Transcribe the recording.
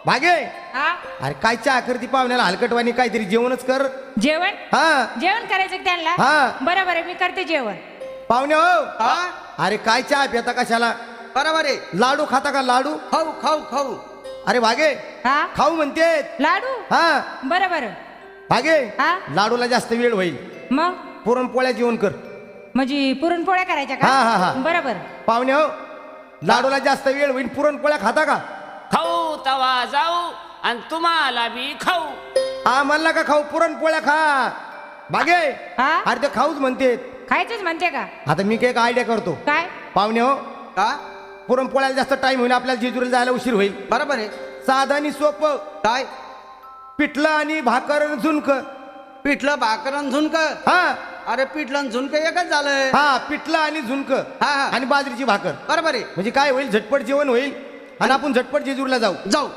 भागे हा अरे काय चहा करती पाहुण्याला हलकटवाणी काहीतरी जेवणच कर. जेवण हा जेवण करायचं का त्यांना हा. बरोबर आहे मी करते जेवण. पाहुणे हो हा अरे काय चहा पिता कशाला. बरोबर आहे. लाडू खाता का लाडू. खाऊ खाऊ खाऊ. अरे भागे हा खाऊ म्हणते. लाडू हा बरोबर भागे हा लाडूला जास्त वेळ होईल. मग पुरणपोळ्या जेवण कर. म्हणजे पुरणपोळ्या करायच्या हा, हा, का हा. बरोबर. पाहुणे हो लाडूला जास्त वेळ होईल पुरणपोळ्या खाता का. खाऊ तवा जाऊ आणि तुम्हाला बी खाऊ. हा म्हणला का खाऊ पुरणपोळ्या खा. भागे हा अरे ते खाऊच म्हणते. खायचंच म्हणते का आता मी काय आयडिया करतो. काय पाहुणे हो का पुरणपोळ्याला जास्त टाइम होईल आपल्याला जेजुरीला जायला उशीर होईल. बरोबर आहे. साधं आणि सोपं काय पिठलं आणि भाकर आणि झुणक. पिठलं भाकर आणि झुणक. हा अरे पिठलं आणि झुणक एकच झालंय. हा पिठलं आणि झुणक हा, हा. आणि बाजरीची भाकर बरोबर आहे. म्हणजे काय होईल झटपट जेवण होईल आणि आपण झटपट जेजुरीला जाऊ. जाऊ.